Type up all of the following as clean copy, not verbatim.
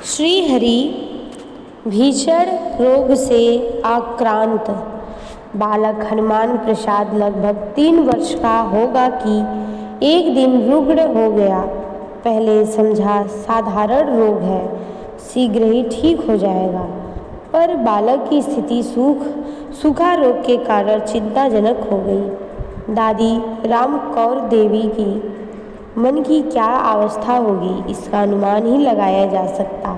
श्रीहरि भीषण रोग से आक्रांत बालक हनुमान प्रसाद लगभग 3 वर्ष का होगा कि एक दिन रुग्ण हो गया। पहले समझा साधारण रोग है, शीघ्र ही ठीक हो जाएगा, पर बालक की स्थिति सूखा रोग के कारण चिंताजनक हो गई। दादी राम कौर देवी की मन की क्या अवस्था होगी, इसका अनुमान ही लगाया जा सकता।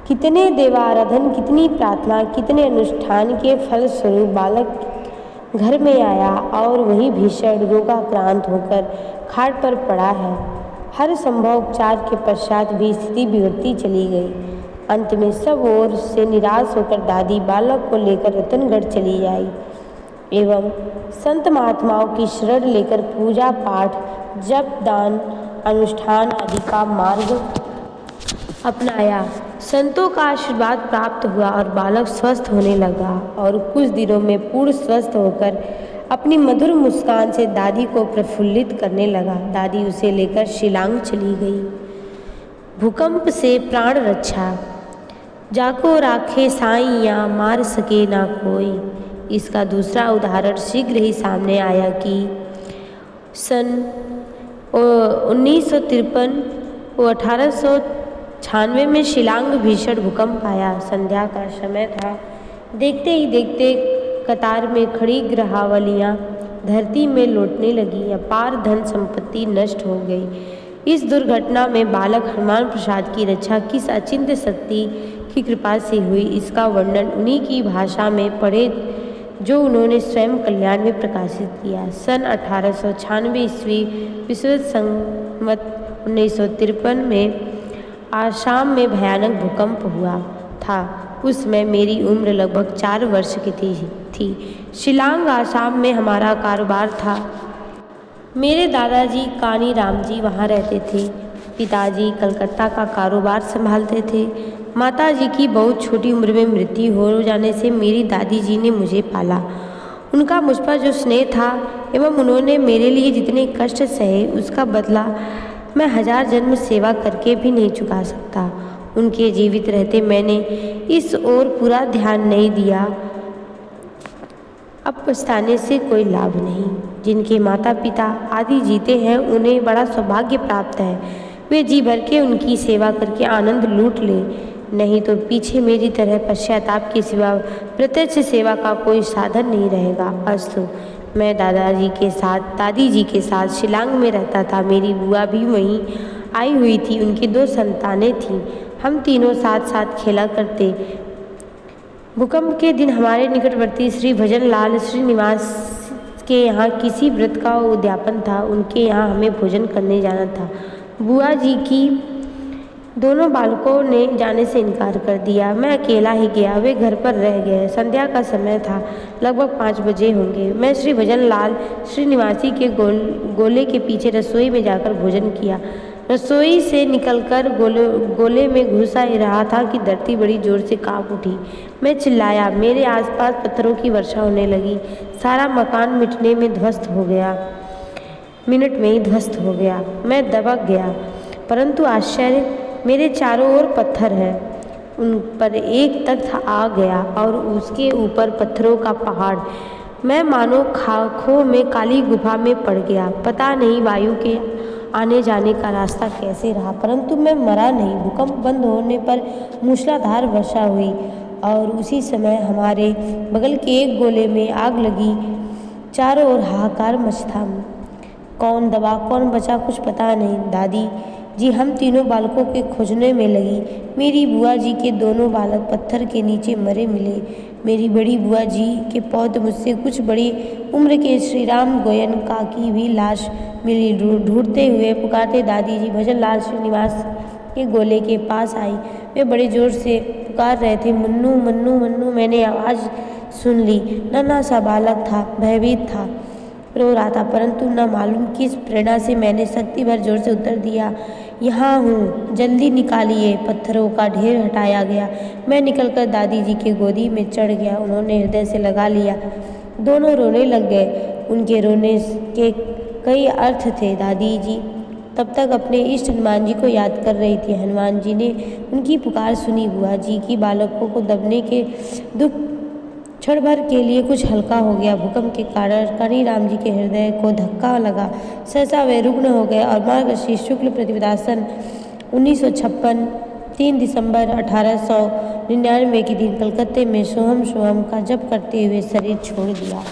कितने देवाराधन, कितनी प्रार्थना, कितने अनुष्ठान के फलस्वरूप बालक घर में आया और वही भीषण रोगाक्रांत होकर खाट पर पड़ा है। हर संभव उपचार के पश्चात भी स्थिति बिगड़ती चली गई। अंत में सब ओर से निराश होकर दादी बालक को लेकर रतनगढ़ चली आई एवं संत महात्माओं की शरण लेकर पूजा पाठ, जप, दान, अनुष्ठान आदि का मार्ग अपनाया। संतों का आशीर्वाद प्राप्त हुआ और बालक स्वस्थ होने लगा और कुछ दिनों में पूर्ण स्वस्थ होकर अपनी मधुर मुस्कान से दादी को प्रफुल्लित करने लगा। दादी उसे लेकर शिलांग चली गई। भूकंप से प्राण रक्षा, जाको राखे साईं मार सके ना कोई। इसका दूसरा उदाहरण शीघ्र ही सामने आया कि सन 1953 व 1896 में शिलांग भीषण भूकंप आया। संध्या का समय था। देखते ही देखते कतार में खड़ी ग्रहावलियाँ धरती में लौटने लगी। अपार धन संपत्ति नष्ट हो गई। इस दुर्घटना में बालक हनुमान प्रसाद की रक्षा किस अचिंत्य शक्ति की कृपा से हुई, इसका वर्णन उन्हीं की भाषा में पढ़े जो उन्होंने स्वयं कल्याण में प्रकाशित किया। सन 1896 ईस्वी विश्वत संवत 1953 में आसाम में भयानक भूकंप हुआ था। उसमें मेरी उम्र लगभग 4 वर्ष की थी। शिलांग आसाम में हमारा कारोबार था। मेरे दादाजी कानी राम जी वहाँ रहते थे। पिताजी कलकत्ता का कारोबार संभालते थे। माताजी की बहुत छोटी उम्र में मृत्यु हो जाने से मेरी दादी जी ने मुझे पाला। उनका मुझ पर जो स्नेह था एवं उन्होंने मेरे लिए जितने कष्ट सहे, उसका बदला मैं 1000 जन्म सेवा करके भी नहीं चुका सकता। उनके जीवित रहते मैंने इस ओर पूरा ध्यान नहीं दिया। अब पछताने से कोई लाभ नहीं। जिनके माता पिता आदि जीते हैं, उन्हें बड़ा सौभाग्य प्राप्त है। वे जी भर के उनकी सेवा करके आनंद लूट ले, नहीं तो पीछे मेरी तरह पश्चाताप के सिवा प्रत्यक्ष सेवा का कोई साधन नहीं रहेगा। अस्तु, मैं दादाजी के साथ, दादी जी के साथ शिलांग में रहता था। मेरी बुआ भी वहीं आई हुई थी। उनकी 2 संतानें थीं। हम तीनों साथ साथ खेला करते। भूकंप के दिन हमारे निकटवर्ती श्री भजन लाल श्रीनिवास के यहाँ किसी व्रत का उद्यापन था। उनके यहाँ हमें भोजन करने जाना था। बुआ जी की दोनों बालकों ने जाने से इनकार कर दिया। मैं अकेला ही गया। वे घर पर रह गए। संध्या का समय था। लगभग 5 बजे होंगे। मैं श्री भजन लाल श्रीनिवासी के गोले के पीछे रसोई में जाकर भोजन किया। रसोई से निकलकर गोले में घुसा ही रहा था कि धरती बड़ी जोर से कांप उठी। मैं चिल्लाया। मेरे आसपास पत्थरों की वर्षा होने लगी। सारा मकान मिटने में ध्वस्त हो गया। मिनट में ही ध्वस्त हो गया। मैं दबक गया, परंतु आश्चर्य, मेरे चारों ओर पत्थर हैं। उन पर एक तख्त आ गया और उसके ऊपर पत्थरों का पहाड़। मैं मानो खाखों में काली गुफा में पड़ गया। पता नहीं वायु के आने जाने का रास्ता कैसे रहा, परंतु मैं मरा नहीं। भूकंप बंद होने पर मूसलाधार वर्षा हुई और उसी समय हमारे बगल के एक गोले में आग लगी। चारों ओर हाहाकार मचा। कौन दबा कौन बचा कुछ पता नहीं। दादी जी हम तीनों बालकों के खोजने में लगी। मेरी बुआ जी के दोनों बालक पत्थर के नीचे मरे मिले। मेरी बड़ी बुआ जी के पौध मुझसे कुछ बड़ी उम्र के श्रीराम गोयन काकी भी लाश मिली। ढूंढते हुए पुकारते दादी जी भजन लाल श्रीनिवास के गोले के पास आई। वे बड़े जोर से पुकार रहे थे, मन्नू मन्नू मन्नू। मैंने आवाज़ सुन ली। नन्हा सा बालक था, भयभीत था, रो रहा था, परंतु न मालूम किस प्रेरणा से मैंने शक्ति भर जोर से उत्तर दिया, यहाँ हूँ, जल्दी निकालिए। पत्थरों का ढेर हटाया गया। मैं निकलकर दादी जी के गोदी में चढ़ गया। उन्होंने हृदय से लगा लिया। दोनों रोने लग गए। उनके रोने के कई अर्थ थे। दादी जी तब तक अपने इष्ट हनुमान जी को याद कर रही थी। हनुमान जी ने उनकी पुकार सुनी। बुआ जी की बालकों को दबने के दुख क्षण भर के लिए कुछ हल्का हो गया। भूकंप के कारण कनी राम जी के हृदय को धक्का लगा। सहसा वे रुग्ण हो गए और मार्गशीर्ष शुक्ल प्रतिपदा सन 1956 3 दिसंबर 1899 के दिन कलकत्ते में सोहम सोहम का जप करते हुए शरीर छोड़ दिया।